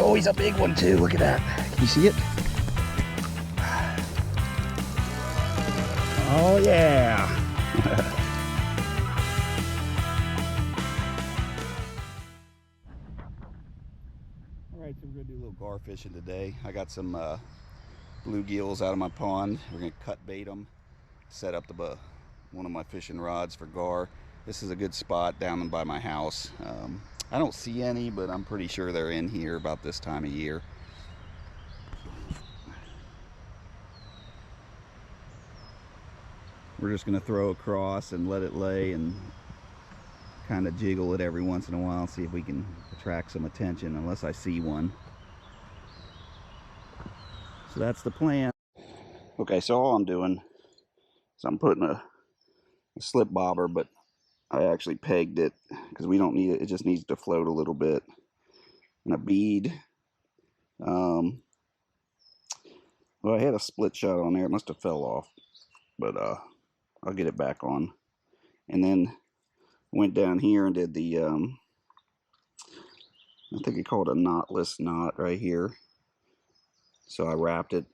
Oh, he's a big one too. Look at that. Can you see it? Oh yeah. Alright, so we're going to do a little gar fishing today. I got some bluegills out of my pond. We're going to cut bait them, set up one of my fishing rods for gar. This is a good spot down by my house. I don't see any, but I'm pretty sure they're in here about this time of year. We're just going to throw across and let it lay and kind of jiggle it every once in a while, see if we can attract some attention, unless I see one. So that's the plan. Okay, so all I'm doing is I'm putting a slip bobber, but I actually pegged it because we don't need it. It just needs to float a little bit. And a bead. Well, I had a split shot on there. It must have fell off, but I'll get it back on. And then went down here and did the I think he called it a knotless knot right here. So I wrapped it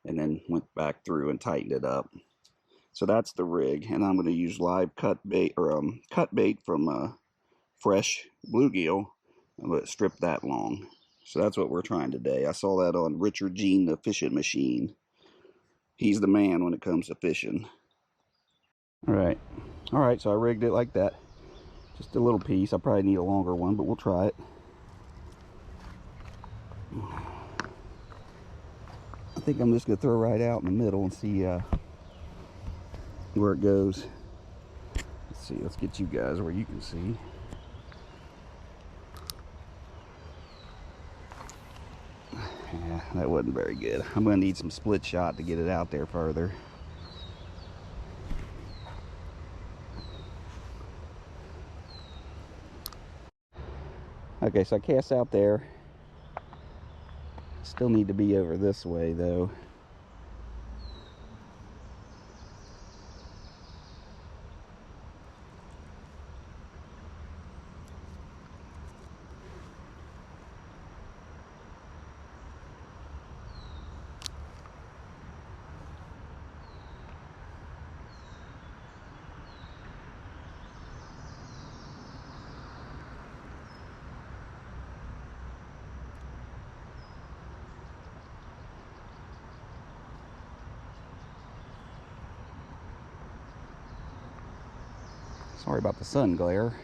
and then went back through and tightened it up. So that's the rig, and I'm going to use live cut bait or cut bait from fresh bluegill. I'm going to strip that long. So that's what we're trying today. I saw that on Richard Jean, the fishing machine. He's the man when it comes to fishing. All right, so I rigged it like that. Just a little piece. I probably need a longer one, but we'll try it. I think I'm just going to throw right out in the middle and see where it goes. Let's see, let's get you guys where you can see. Yeah, that wasn't very good. I'm going to need some split shot to get it out there further. Okay, so I cast out there. Still need to be over this way though. Sorry about the sun glare.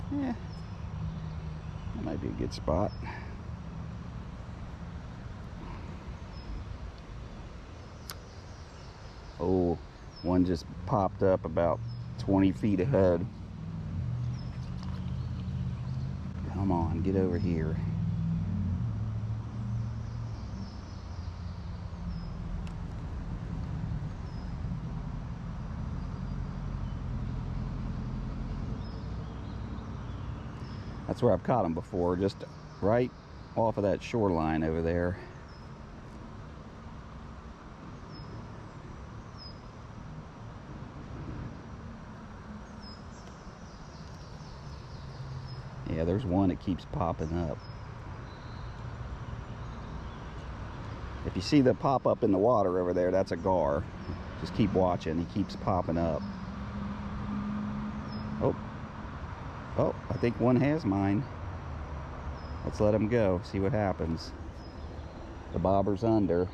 Yeah, that might be a good spot. Oh, one just popped up about 20 feet ahead. Come on, get over here. That's where I've caught them before, just right off of that shoreline over there. Yeah, there's one that keeps popping up. If you see the pop up in the water over there, that's a gar. Just keep watching, he keeps popping up. Oh, I think one has mine. Let's let him go, see what happens. The bobber's under.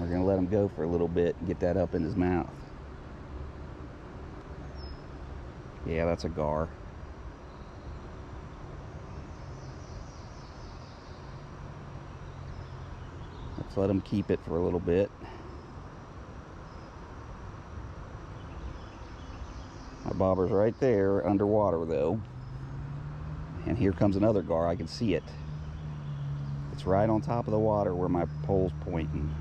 We're gonna let him go for a little bit and get that up in his mouth. Yeah, that's a gar. Let's let them keep it for a little bit. My bobber's right there underwater though. And here comes another gar. I can see it. It's right on top of the water where my pole's pointing.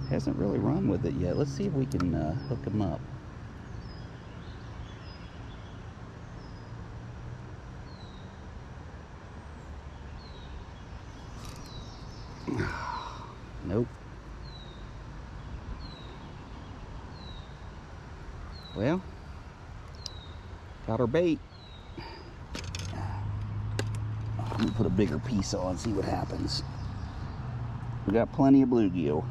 Hasn't really run with it yet. Let's see if we can hook him up. Nope. Well, got our bait. I'm gonna put a bigger piece on, see what happens. We got plenty of bluegill.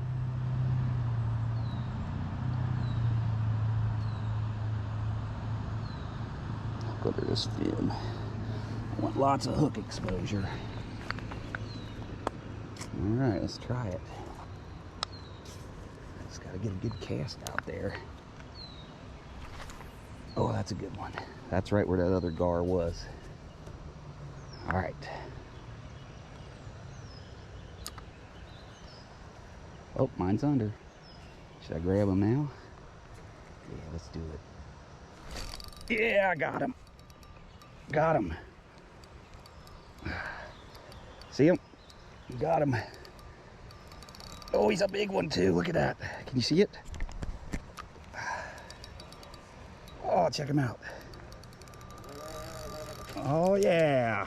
Look at this fin. I want lots of hook exposure. All right, let's try it. Just gotta get a good cast out there. Oh, that's a good one. That's right where that other gar was. All right. Oh, mine's under. Should I grab him now? Yeah, let's do it. Yeah, I got him. Got him. See him? Got him. Oh, he's a big one too. Look at that. Can you see it? Oh, check him out. Oh, yeah.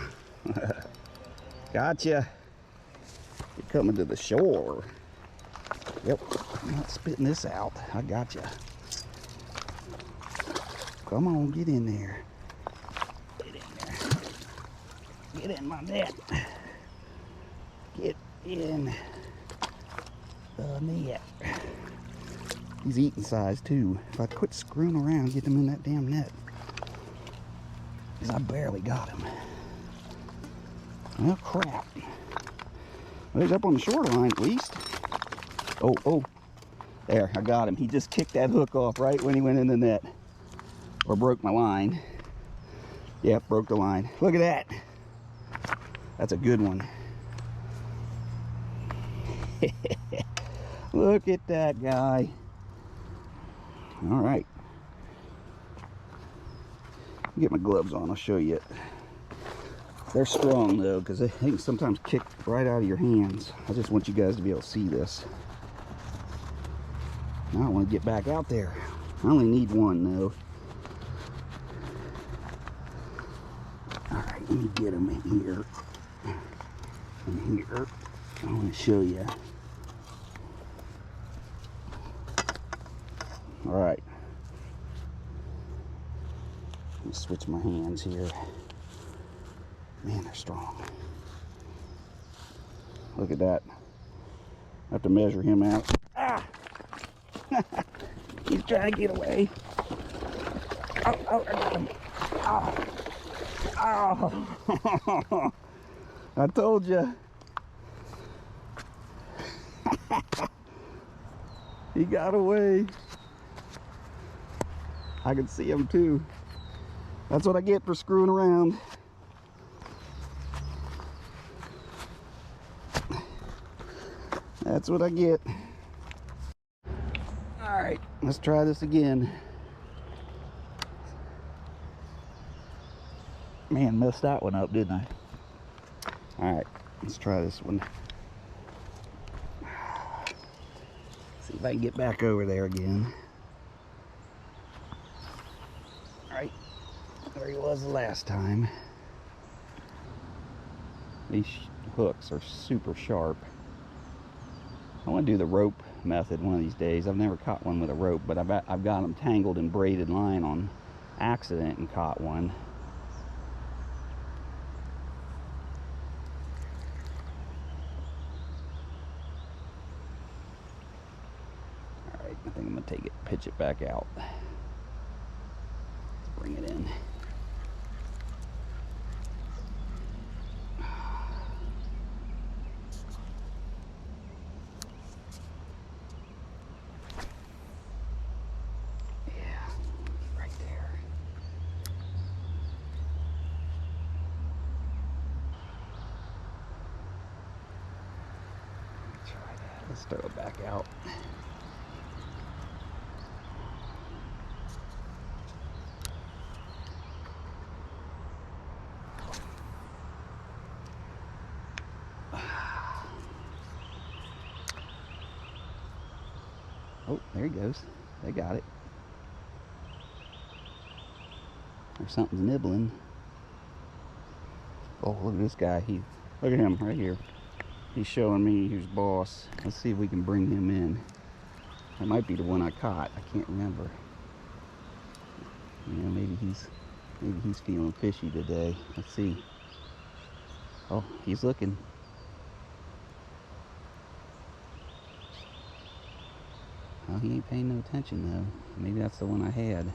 Gotcha. You're coming to the shore. Yep. I'm not spitting this out. I gotcha. Come on, get in there. Get in there. Get in my net. Get in the net. He's eating size too. If I quit screwing around, get him in that damn net. Because I barely got him. Well, crap. Well, he's up on the shoreline at least. Oh, oh. There, I got him. He just kicked that hook off right when he went in the net. Or broke my line. Yep, broke the line. Look at that. That's a good one. Look at that guy. All right. Get my gloves on, I'll show you it. They're strong though, because they can sometimes kick right out of your hands. I just want you guys to be able to see this. Now I want to get back out there. I only need one though. All right, let me get them in here. In here. I want to show you. All right. Let me switch my hands here. Man, they're strong. Look at that. I have to measure him out. Ah! He's trying to get away. Oh, oh, I got him. Oh. Oh. I told you. He got away. I can see him too. That's what I get for screwing around. That's what I get. All right, let's try this again. Man, messed that one up, didn't I? All right, let's try this one. See if I can get back over there again. All right, there he was the last time. These hooks are super sharp. I want to do the rope method one of these days. I've never caught one with a rope, but I've got them tangled in braided line on accident and caught one. All right, I think I'm gonna take it, pitch it back out. Let's bring it in. Let's throw it back out. Oh, there he goes. They got it. Or something's nibbling. Oh, look at this guy. Look at him right here. He's showing me who's boss. Let's see if we can bring him in. That might be the one I caught. I can't remember. You know, maybe he's feeling fishy today. Let's see. Oh, he's looking. Oh, he ain't paying no attention though. Maybe that's the one I had.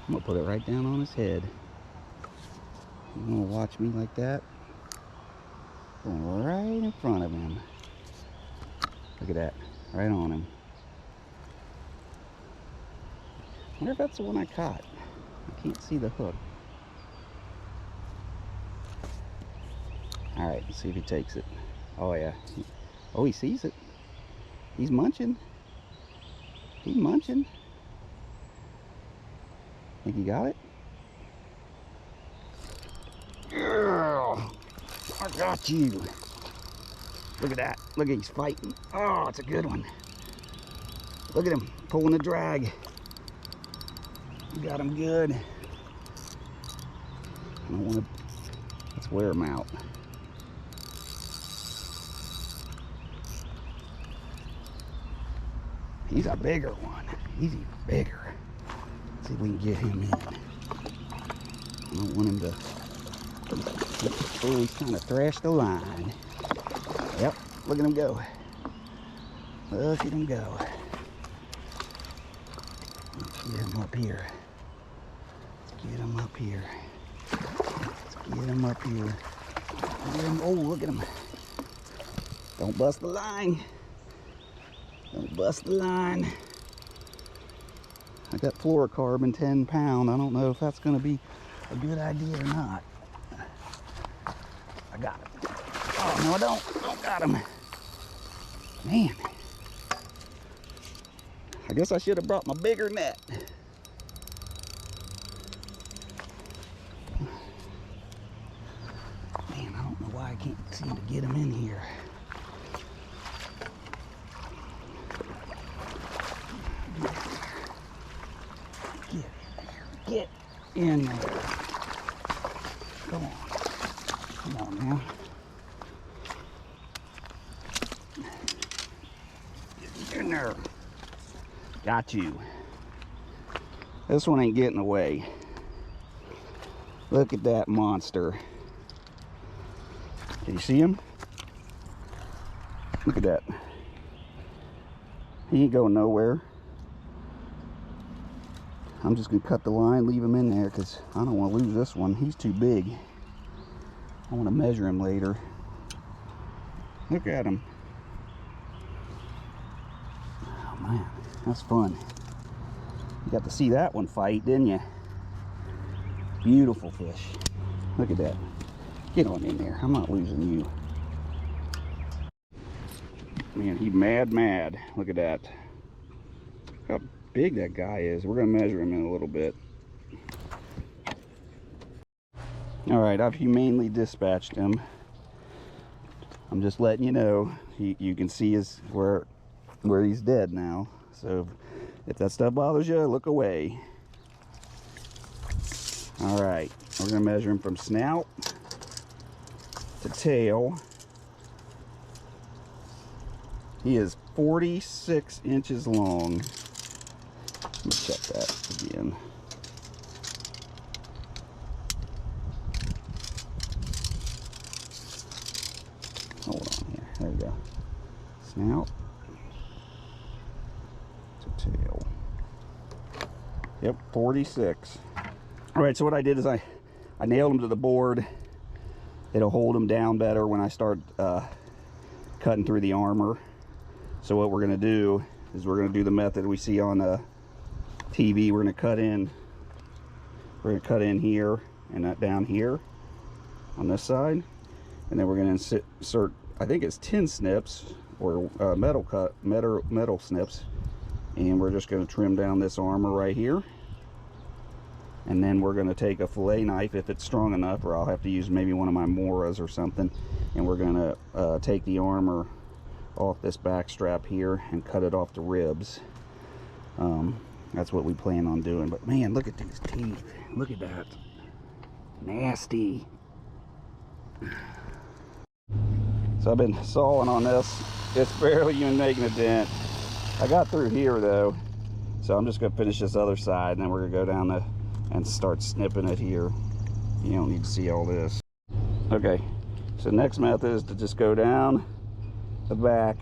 I'm gonna put it right down on his head. You wanna watch me like that? Going right in front of him. Look at that, right on him. I wonder if that's the one I caught. I can't see the hook. All right, let's see if he takes it. Oh yeah. Oh, he sees it. He's munching. He's munching. Think you got it? Yeah, I got you. Look at that. Look, he's fighting. Oh, it's a good one. Look at him pulling the drag. Got him good. I don't want to. Let's wear him out. He's a bigger one. He's even bigger. Let's see if we can get him in. I don't want him to. Oh, he's trying to thrash the line. Yep, look at him go. Look at him go. Let's get him up here. Let's get him up here. Let's get him up here. Get him. Oh, look at him. Don't bust the line. Don't bust the line. I got fluorocarbon 10 pound. I don't know if that's going to be a good idea or not. I got him. Oh, no, I don't got him. Man. I guess I should have brought my bigger net. Man, I don't know why I can't seem to get him in here. Get in there. Come on. Come on now. Get in there. Got you. This one ain't getting away. Look at that monster. Can you see him? Look at that. He ain't going nowhere. I'm just going to cut the line, leave him in there, because I don't want to lose this one. He's too big. I want to measure him later. Look at him. Oh, man. That's fun. You got to see that one fight, didn't you? Beautiful fish. Look at that. Get on in there. I'm not losing you. Man, he's mad. Look at that. Look how big that guy is. We're going to measure him in a little bit. All right, I've humanely dispatched him. I'm just letting you know. You can see where he's dead now. So if that stuff bothers you, look away. All right, we're going to measure him from snout to tail. He is 46 inches long. Let me check that again. Hold on here. There we go. Snout to tail. Yep, 46. All right, so what I did is I nailed him to the board. It'll hold him down better when I start cutting through the armor. So what we're going to do is we're going to do the method we see on TV. We're going to cut in here and that down here, on this side, and then we're going to insert, I think it's tin snips or metal snips, and we're just going to trim down this armor right here. And then we're going to take a fillet knife if it's strong enough, or I'll have to use maybe one of my moras or something, and we're going to take the armor off this back strap here and cut it off the ribs. That's what we plan on doing. But man, look at these teeth. Look at that. Nasty. So I've been sawing on this. It's barely even making a dent. I got through here though, so I'm just going to finish this other side, and then we're going to go down and start snipping it here. You don't need to see all this. Okay, so next method is to just go down the back,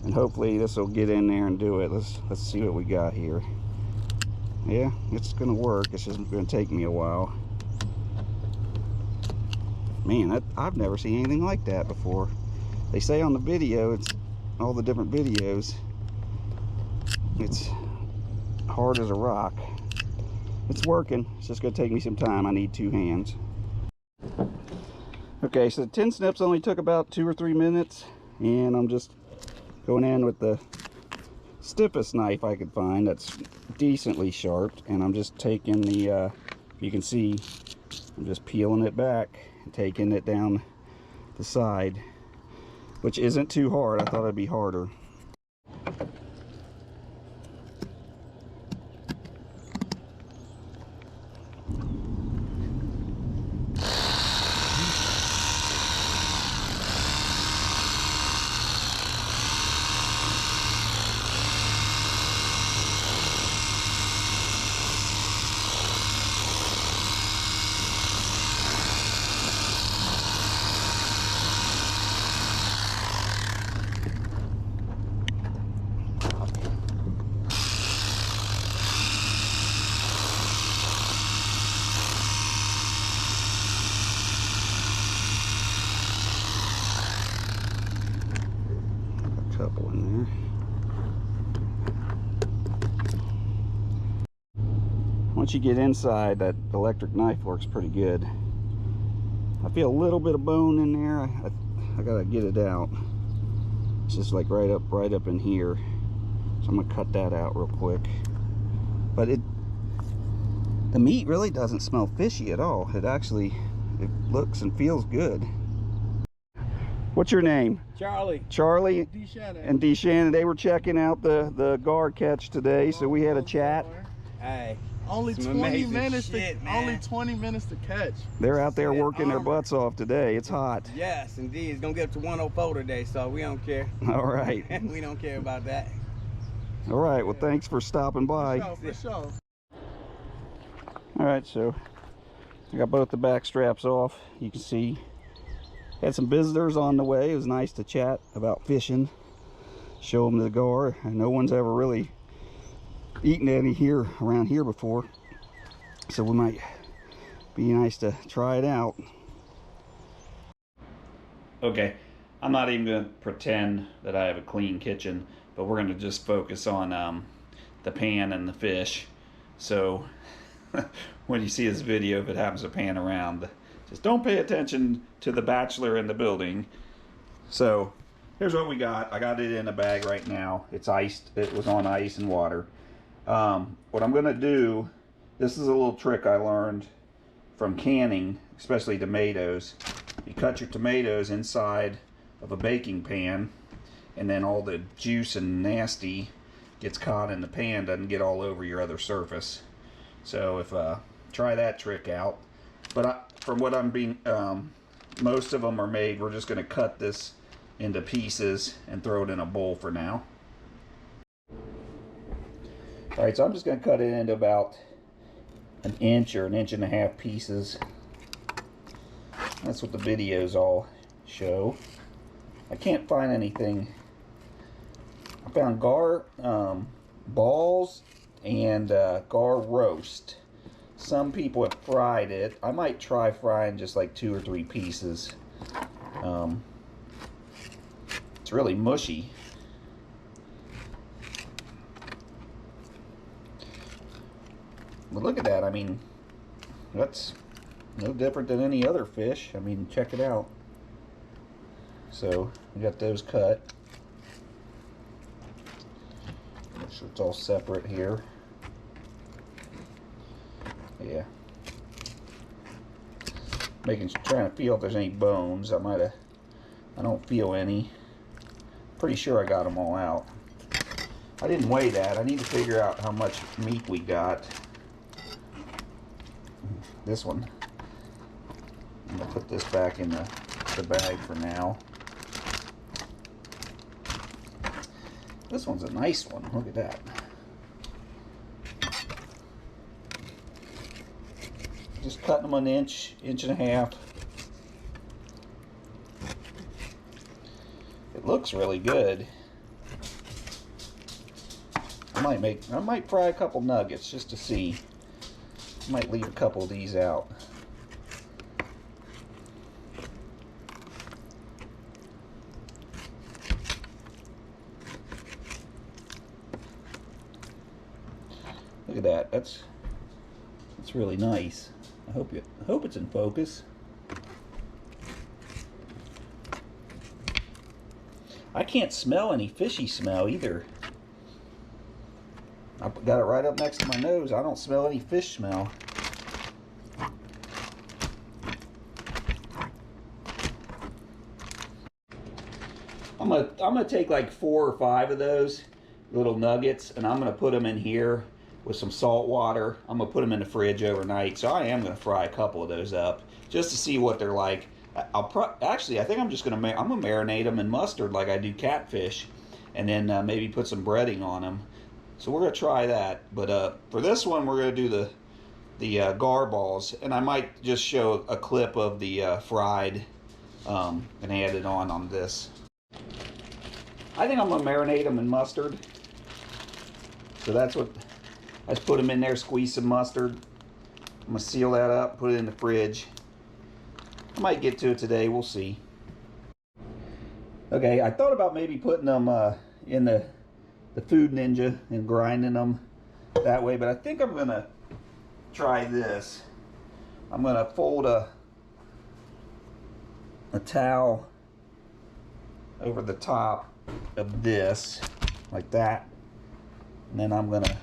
and hopefully this will get in there and do it. Let's see what we got here. Yeah, it's gonna work. It's just gonna take me a while. Man, I've never seen anything like that before. They say on the video, it's all the different videos, it's hard as a rock. It's working. It's just gonna take me some time. I need 2 hands. Okay, so the tin snips only took about 2 or 3 minutes, and I'm just going in with the stiffest knife I could find that's decently sharp, and I'm just taking the you can see I'm just peeling it back and taking it down the side, which isn't too hard. I thought it'd be harder. Couple in there. Once you get inside, that electric knife works pretty good. I feel a little bit of bone in there. I gotta get it out. It's just like right up in here. So I'm gonna cut that out real quick. But the meat really doesn't smell fishy at all. It looks and feels good. What's your name? Charlie. Charlie Shannon. and D. Shannon. They were checking out the gar catch today, so we had a chat. Hey, only 20 minutes only 20 minutes to catch. They're out there working their butts off today. It's hot. Yes, indeed. It's gonna get up to 104 today, so we don't care. All right. We don't care about that. All right. Well, thanks for stopping by. For sure. All right, so I got both the back straps off. You can see had some visitors on the way. It was nice to chat about fishing, show them the gar. And no one's ever really eaten any here around here before, so we might be nice to try it out. Okay, I'm not even gonna pretend that I have a clean kitchen, but we're gonna just focus on the pan and the fish. So when you see this video, if it happens to pan around, just don't pay attention to the bachelor in the building. So here's what we got. I got it in a bag right now. It's iced. It was on ice and water. What I'm gonna do, this is a little trick I learned from canning, especially tomatoes. You cut your tomatoes inside of a baking pan, and then all the juice and nasty gets caught in the pan, doesn't get all over your other surface. So if try that trick out. But from what I'm being, most of them are made. We're just going to cut this into pieces and throw it in a bowl for now. All right, so I'm just going to cut it into about an inch or an inch and a half pieces. That's what the videos all show. I can't find anything. I found gar balls and gar roast. Some people have fried it. I might try frying just like 2 or 3 pieces. It's really mushy. But look at that. I mean, that's no different than any other fish. I mean, check it out. So we got those cut. Make sure it's all separate here. Yeah. Trying to feel if there's any bones. I don't feel any. Pretty sure I got them all out. I didn't weigh that. I need to figure out how much meat we got. This one. I'm gonna put this back in the bag for now. This one's a nice one. Look at that. Just cutting them an inch, inch and a half. It looks really good. I might fry a couple nuggets just to see. I might leave a couple of these out. Look at that. That's really nice. I hope it's in focus. I can't smell any fishy smell either. I got it right up next to my nose. I don't smell any fish smell. I'm gonna take like 4 or 5 of those little nuggets, and I'm gonna put them in here with some salt water. I'm gonna put them in the fridge overnight. So I am gonna fry a couple of those up just to see what they're like. Actually, I think I'm just gonna marinate them in mustard like I do catfish, and then maybe put some breading on them. So we're gonna try that. But for this one, we're gonna do the gar-balls, and I might just show a clip of the fried and add it on this. I think I'm gonna marinate them in mustard. So that's what. I just put them in there, squeeze some mustard. I'm gonna seal that up, put it in the fridge. I might get to it today, we'll see. Okay, I thought about maybe putting them in the Food Ninja and grinding them that way, but I think I'm gonna try this. I'm gonna fold a towel over the top of this, like that, and then I'm gonna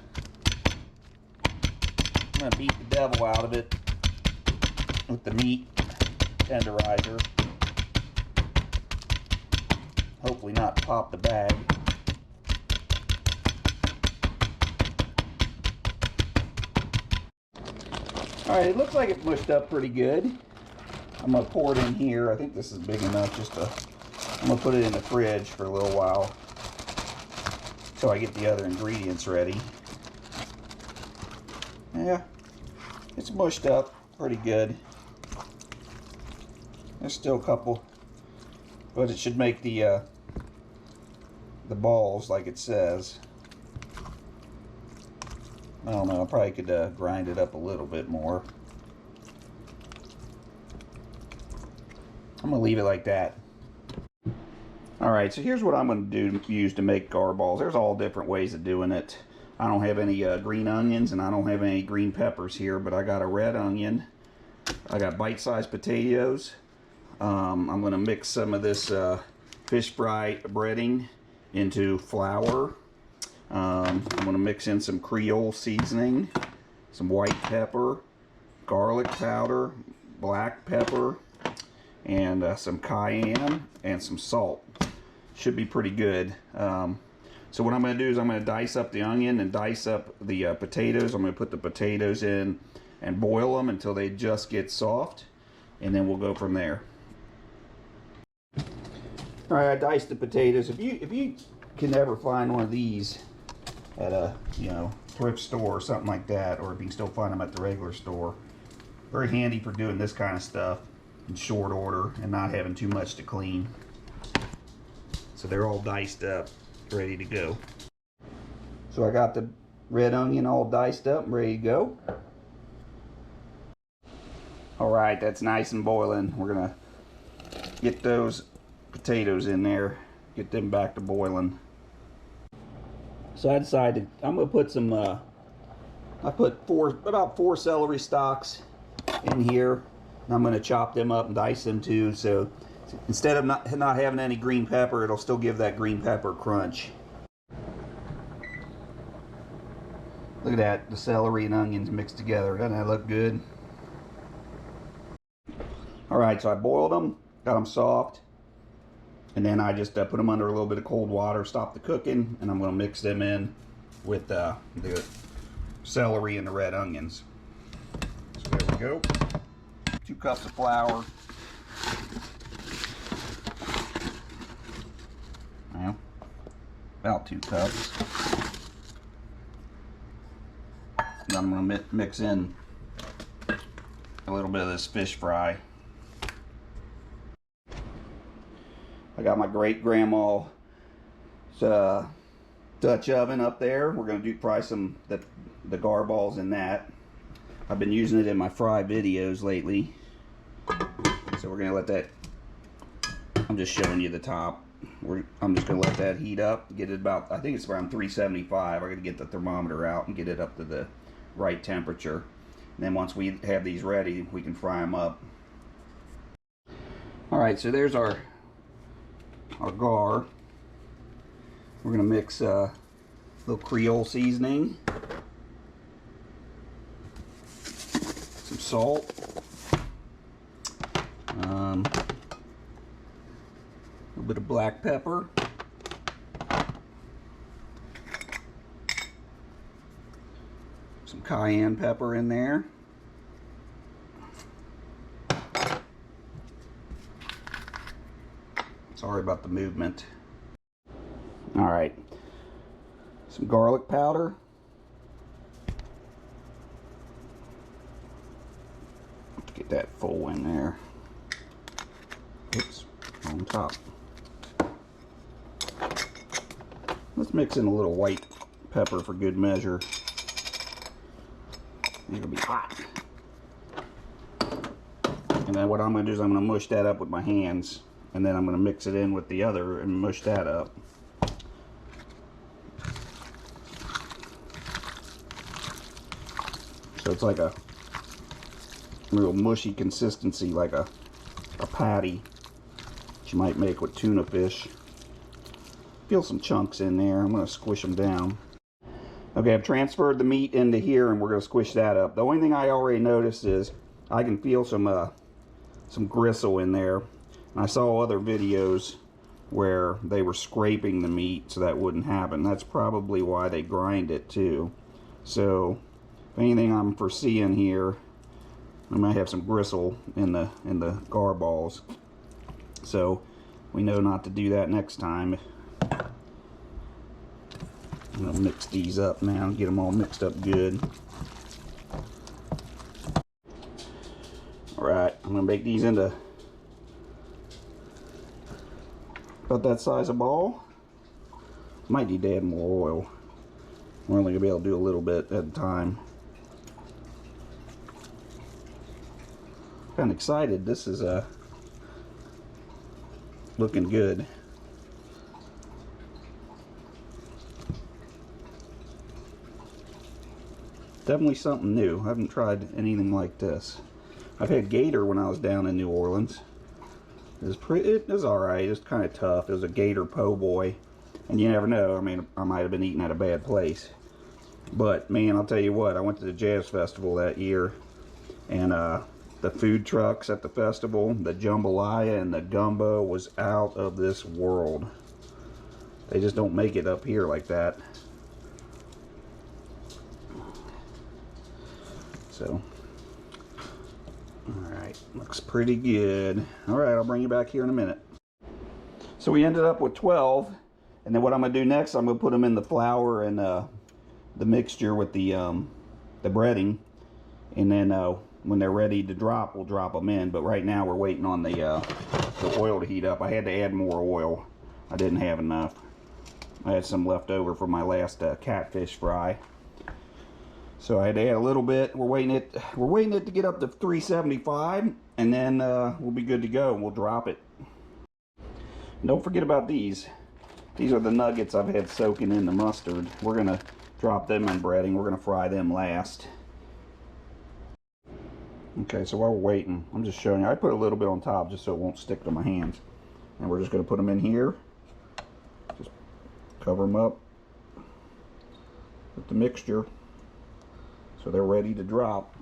beat the devil out of it with the meat tenderizer. Hopefully not pop the bag. Alright, it looks like it mushed up pretty good. I'm going to pour it in here. I think this is big enough just to... I'm going to put it in the fridge for a little while until I get the other ingredients ready. Yeah, it's mushed up pretty good. There's still a couple, but it should make the balls like it says. I don't know, I probably could grind it up a little bit more. I'm gonna leave it like that. Alright, so here's what I'm gonna use to make gar-balls. There's all different ways of doing it. I don't have any green onions, and I don't have any green peppers here, but I got a red onion. I got bite-sized potatoes. I'm going to mix some of this fish fry breading into flour. I'm going to mix in some Creole seasoning, some white pepper, garlic powder, black pepper, and some cayenne, and some salt. Should be pretty good. So what I'm going to do is I'm going to dice up the onion and dice up the potatoes. I'm going to put the potatoes in and boil them until they just get soft, and then we'll go from there. All right, I diced the potatoes. If you can ever find one of these at a thrift store or something like that, or if you can still find them at the regular store, very handy for doing this kind of stuff in short order and not having too much to clean. So they're all diced up, ready to go. So I got the red onion all diced up and ready to go. Alright, that's nice and boiling. We're gonna get those potatoes in there, get them back to boiling. So I decided I'm gonna put some I put about four celery stalks in here. I'm going to chop them up and dice them too, so instead of not having any green pepper, it'll still give that green pepper crunch. Look at that, the celery and onions mixed together. Doesn't that look good? Alright, so I boiled them, got them soft, and then I just put them under a little bit of cold water, stop the cooking, and I'm going to mix them in with the celery and the red onions. So there we go. 2 cups of flour. Well, about 2 cups. And I'm going to mix in a little bit of this fish fry. I got my great grandma's Dutch oven up there. We're going to fry some the gar-balls in that. I've been using it in my fry videos lately. So we're going to let that, I'm just showing you the top. I'm just going to let that heat up, get it about, I think it's around 375. I got to get the thermometer out and get it up to the right temperature. And then once we have these ready, we can fry them up. Alright, so there's our gar. We're going to mix a little Creole seasoning, some salt, a little bit of black pepper, some cayenne pepper in there, sorry about the movement. Alright, some garlic powder, get that full in there. Oops, on top. Let's mix in a little white pepper for good measure. It'll be hot. And then what I'm going to do is I'm going to mush that up with my hands, and then I'm going to mix it in with the other and mush that up. So it's like a real mushy consistency, like a patty that you might make with tuna fish. Feel some chunks in there. I'm going to squish them down. Okay, I've transferred the meat into here and we're going to squish that up. The only thing I already noticed is I can feel some gristle in there. And I saw other videos where they were scraping the meat so that wouldn't happen. That's probably why they grind it too. So if anything I'm foreseeing here, I might have some gristle in the gar-balls. So we know not to do that next time. I'm going to mix these up now, get them all mixed up good. Alright, I'm going to make these into about that size of ball. Might need to add more oil. We're only going to be able to do a little bit at a time. Kind of excited. This is looking good. Definitely something new. I haven't tried anything like this. I've had gator when I was down in New Orleans. It was alright. It was kind of tough. It was a gator po' boy. And you never know. I mean, I might have been eating at a bad place. But, man, I'll tell you what. I went to the jazz festival that year. And the food trucks at the festival, the jambalaya and the gumbo was out of this world. They just don't make it up here like that. So, alright, looks pretty good. Alright, I'll bring you back here in a minute. So we ended up with 12, and then what I'm going to do next, I'm going to put them in the flour and the mixture with the breading, and then when they're ready to drop, we'll drop them in. But right now we're waiting on the oil to heat up. I had to add more oil. I didn't have enough. I had some left over from my last catfish fry. So I had to add a little bit. We're waiting it to get up to 375, and then we'll be good to go. We'll drop it. And don't forget about these. These are the nuggets I've had soaking in the mustard. We're gonna drop them in breading. We're gonna fry them last. Okay, so while we're waiting, I'm just showing you. I put a little bit on top just so it won't stick to my hands. And we're just going to put them in here. Just cover them up with the mixture so they're ready to drop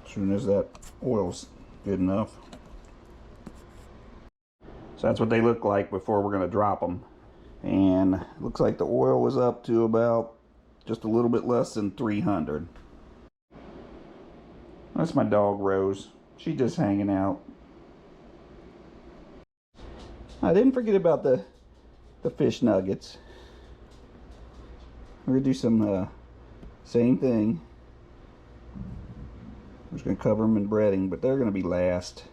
as soon as that oil's good enough. So that's what they look like before we're going to drop them. And it looks like the oil was up to about just a little bit less than 300. That's my dog Rose. She's just hanging out. I didn't forget about the fish nuggets. We're gonna do some same thing. We're just gonna cover them in breading, but they're gonna be last.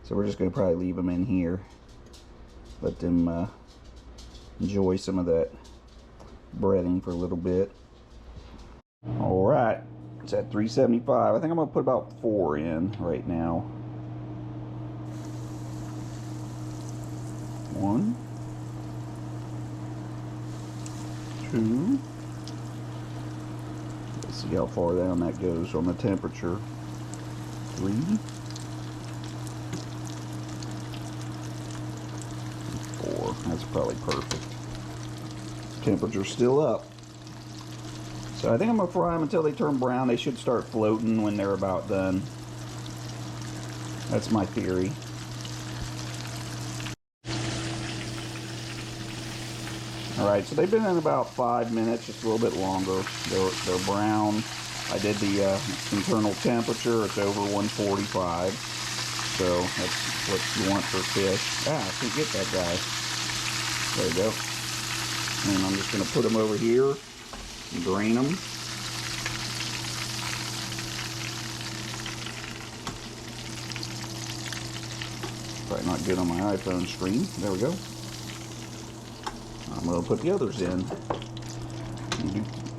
So we're just gonna probably leave them in here. Let them enjoy some of that breading for a little bit. All right, it's at 375. I think I'm gonna put about 4 in right now. 1, 2. Let's see how far down that goes on the temperature. 3. 4. That's probably perfect. Temperature's still up. So I think I'm gonna fry them until they turn brown. They should start floating when they're about done. That's my theory. Alright, so they've been in about 5 minutes, just a little bit longer. They're brown. I did the internal temperature. It's over 145. So that's what you want for fish. Ah, I can't get that guy. There we go. And I'm just going to put them over here and drain them. Probably not good on my iPhone screen. There we go. I'm going to put the others in.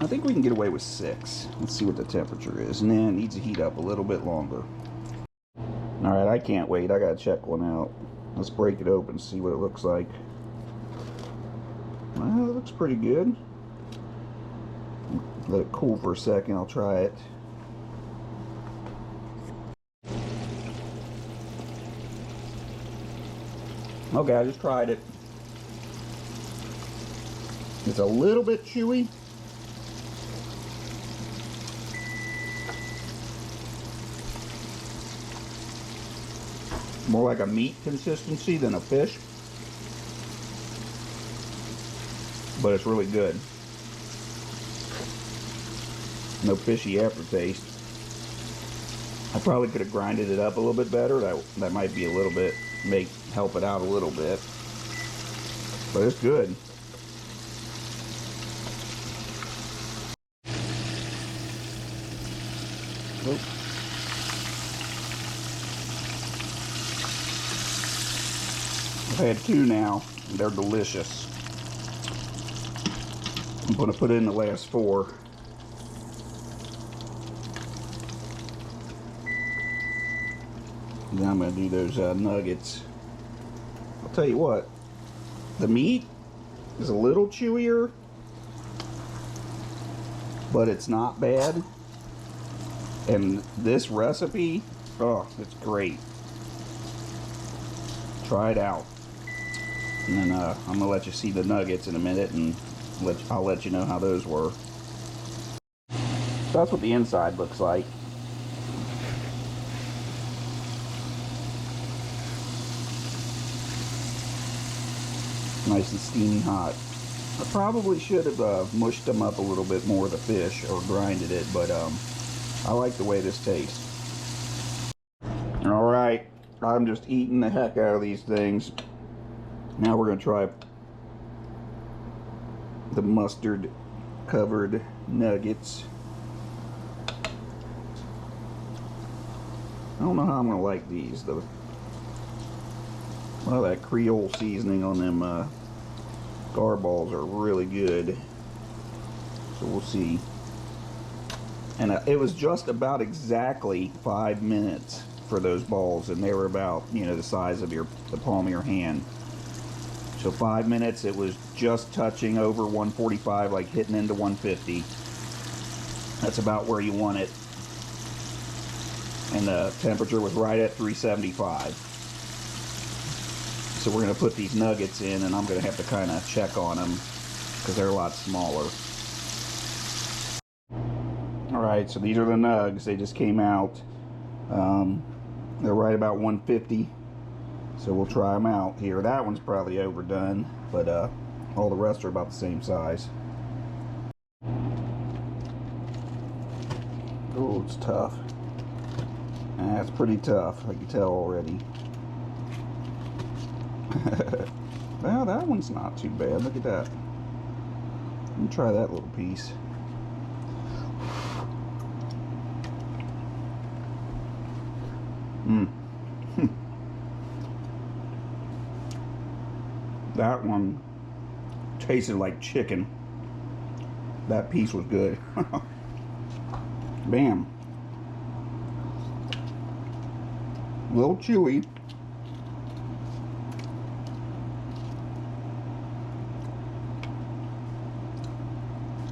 I think we can get away with 6. Let's see what the temperature is. And then it needs to heat up a little bit longer. Alright, I can't wait. I got to check one out. Let's break it open and see what it looks like. Well, it looks pretty good. Let it cool for a second. I'll try it. Okay, I just tried it. It's a little bit chewy. More like a meat consistency than a fish. But it's really good. No fishy aftertaste. I probably could have grinded it up a little bit better. That might be a little bit, help it out a little bit. But it's good. Oop. I've had 2 now, and they're delicious. I'm going to put in the last 4. And then I'm going to do those nuggets. I'll tell you what, the meat is a little chewier, but it's not bad. And this recipe, oh, it's great. Try it out. And then I'm going to let you see the nuggets in a minute, and I'll let you know how those were. So that's what the inside looks like. Nice and steamy hot. I probably should have mushed them up a little bit more, the fish, or grinded it, but I like the way this tastes. Alright, I'm just eating the heck out of these things. Now we're going to try the mustard covered nuggets. I don't know how I'm going to like these though. Well, that Creole seasoning on them gar-balls are really good. So we'll see. And it was just about exactly 5 minutes for those balls, and they were about, you know, the size of the palm of your hand. So 5 minutes, it was just touching over 145, like hitting into 150. That's about where you want it. and the temperature was right at 375. So we're going to put these nuggets in, and I'm going to have to kind of check on them because they're a lot smaller. Alright, so these are the nugs. They just came out. They're right about 150. So we'll try them out here. That one's probably overdone, but all the rest are about the same size. Oh, it's tough. It's pretty tough, I can tell already. Well, that one's not too bad. Look at that. Let me try that little piece. That one tasted like chicken. That piece was good. Bam. A little chewy.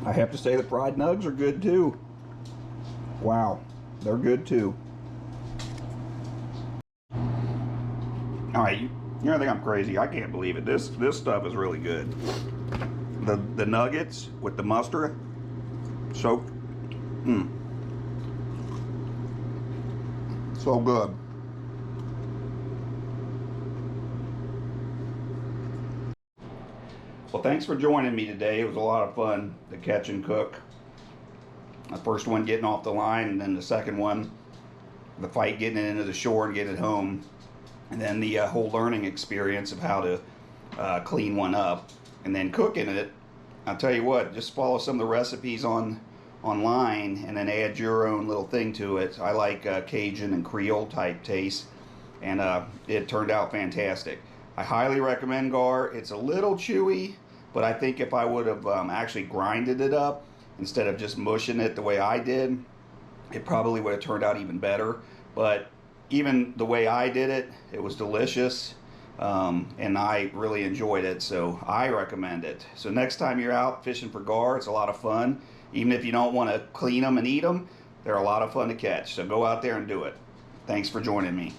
I have to say the fried nugs are good too. Wow, they're good too. Alright, you're gonna think I'm crazy. I can't believe it. This stuff is really good. The nuggets with the mustard soaked. So good. Well, thanks for joining me today. It was a lot of fun to catch and cook. The first one getting off the line, and then the second one, the fight getting it into the shore and getting it home. And then the whole learning experience of how to clean one up, and then cooking it. I'll tell you what, just follow some of the recipes online and then add your own little thing to it. I like Cajun and Creole type taste, and it turned out fantastic. I highly recommend gar. It's a little chewy, but I think if I would have actually grinded it up instead of just mushing it the way I did, it probably would have turned out even better. But even the way I did it, it was delicious, and I really enjoyed it, so I recommend it. So next time you're out fishing for gar, it's a lot of fun. Even if you don't want to clean them and eat them, they're a lot of fun to catch. So go out there and do it. Thanks for joining me.